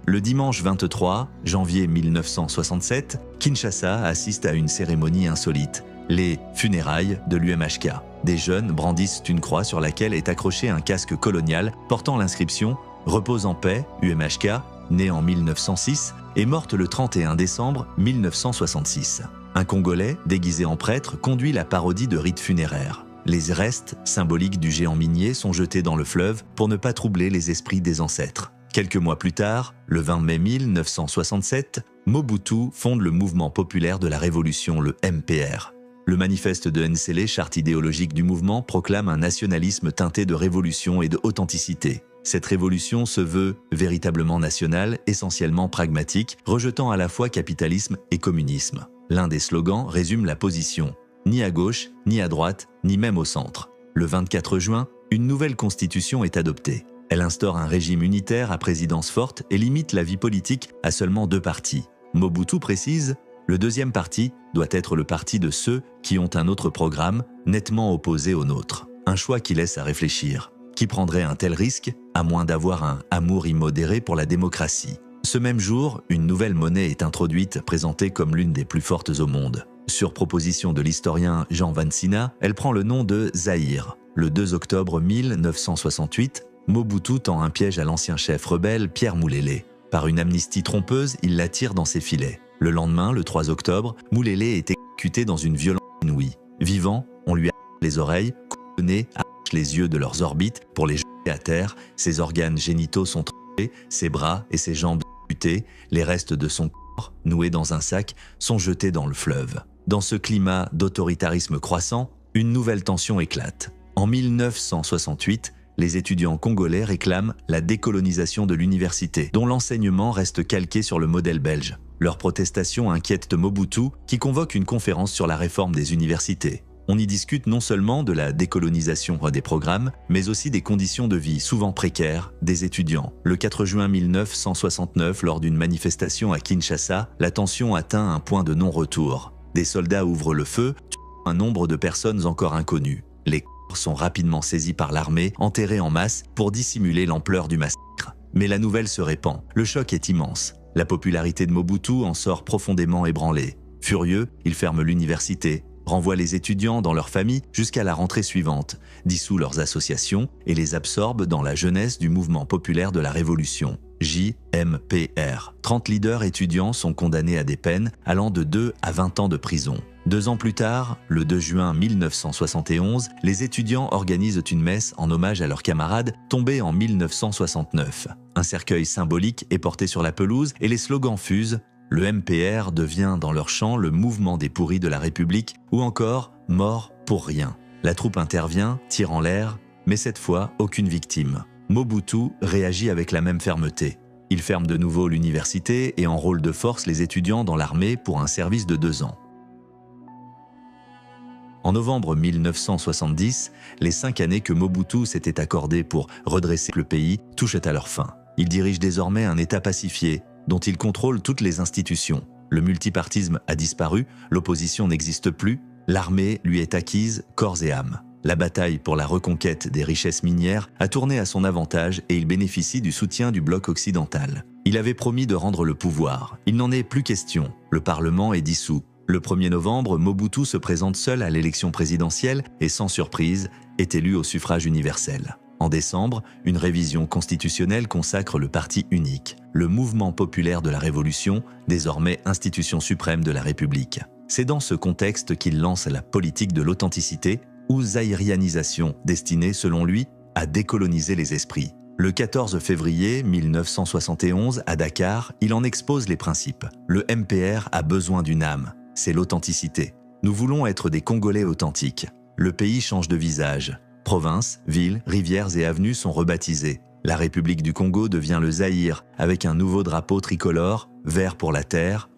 Le dimanche 23 janvier 1967, Kinshasa assiste à une cérémonie insolite, les funérailles de l'UMHK. Des jeunes brandissent une croix sur laquelle est accroché un casque colonial portant l'inscription « Repose en paix, UMHK », née en 1906 et morte le 31 décembre 1966. Un Congolais, déguisé en prêtre, conduit la parodie de rites funéraires. Les restes, symboliques du géant minier, sont jetés dans le fleuve pour ne pas troubler les esprits des ancêtres. Quelques mois plus tard, le 20 mai 1967, Mobutu fonde le mouvement populaire de la révolution, le MPR. Le manifeste de Nsele, charte idéologique du mouvement, proclame un nationalisme teinté de révolution et d'authenticité. Cette révolution se veut véritablement nationale, essentiellement pragmatique, rejetant à la fois capitalisme et communisme. L'un des slogans résume la position, ni à gauche, ni à droite, ni même au centre. Le 24 juin, une nouvelle constitution est adoptée. Elle instaure un régime unitaire à présidence forte et limite la vie politique à seulement 2 partis. Mobutu précise, le deuxième parti doit être le parti de ceux qui ont un autre programme nettement opposé au nôtre. Un choix qui laisse à réfléchir. Qui prendrait un tel risque, à moins d'avoir un amour immodéré pour la démocratie? Ce même jour, une nouvelle monnaie est introduite, présentée comme l'une des plus fortes au monde. Sur proposition de l'historien Jean Vansina, elle prend le nom de Zaïre. Le 2 octobre 1968, Mobutu tend un piège à l'ancien chef rebelle Pierre Moulélé. Par une amnistie trompeuse, il l'attire dans ses filets. Le lendemain, le 3 octobre, Moulélé est exécuté dans une violence inouïe. Vivant, on lui arrache les oreilles, coupe le nez, arrache les yeux de leurs orbites pour les jeter à terre, ses organes génitaux sont tranchés, ses bras et ses jambes amputés, les restes de son corps, noués dans un sac, sont jetés dans le fleuve. Dans ce climat d'autoritarisme croissant, une nouvelle tension éclate. En 1968, les étudiants congolais réclament la décolonisation de l'université, dont l'enseignement reste calqué sur le modèle belge. Leur protestation inquiète Mobutu, qui convoque une conférence sur la réforme des universités. On y discute non seulement de la décolonisation des programmes, mais aussi des conditions de vie souvent précaires des étudiants. Le 4 juin 1969, lors d'une manifestation à Kinshasa, la tension atteint un point de non-retour. Des soldats ouvrent le feu, tuant un nombre de personnes encore inconnues. Les corps sont rapidement saisis par l'armée, enterrés en masse pour dissimuler l'ampleur du massacre. Mais la nouvelle se répand. Le choc est immense. La popularité de Mobutu en sort profondément ébranlée. Furieux, il ferme l'université, renvoie les étudiants dans leurs familles jusqu'à la rentrée suivante, dissout leurs associations et les absorbe dans la jeunesse du mouvement populaire de la Révolution, JMPR. 30 leaders étudiants sont condamnés à des peines allant de 2 à 20 ans de prison. 2 ans plus tard, le 2 juin 1971, les étudiants organisent une messe en hommage à leurs camarades tombés en 1969. Un cercueil symbolique est porté sur la pelouse et les slogans fusent. Le MPR devient dans leur chant le mouvement des pourris de la République ou encore « mort pour rien ». La troupe intervient, tire en l'air, mais cette fois, aucune victime. Mobutu réagit avec la même fermeté. Il ferme de nouveau l'université et enrôle de force les étudiants dans l'armée pour un service de 2 ans. En novembre 1970, les 5 années que Mobutu s'était accordées pour redresser le pays touchent à leur fin. Il dirige désormais un État pacifié, dont il contrôle toutes les institutions. Le multipartisme a disparu, l'opposition n'existe plus, l'armée lui est acquise corps et âme. La bataille pour la reconquête des richesses minières a tourné à son avantage et il bénéficie du soutien du bloc occidental. Il avait promis de rendre le pouvoir. Il n'en est plus question. Le Parlement est dissous. Le 1er novembre, Mobutu se présente seul à l'élection présidentielle et sans surprise, est élu au suffrage universel. En décembre, une révision constitutionnelle consacre le parti unique, le mouvement populaire de la Révolution, désormais institution suprême de la République. C'est dans ce contexte qu'il lance la politique de l'authenticité ou zaïrianisation, destinée, selon lui, à décoloniser les esprits. Le 14 février 1971, à Dakar, il en expose les principes. Le MPR a besoin d'une âme, c'est l'authenticité. Nous voulons être des Congolais authentiques. Le pays change de visage. Provinces, villes, rivières et avenues sont rebaptisées. La République du Congo devient le Zaïre, avec un nouveau drapeau tricolore, vert pour la terre,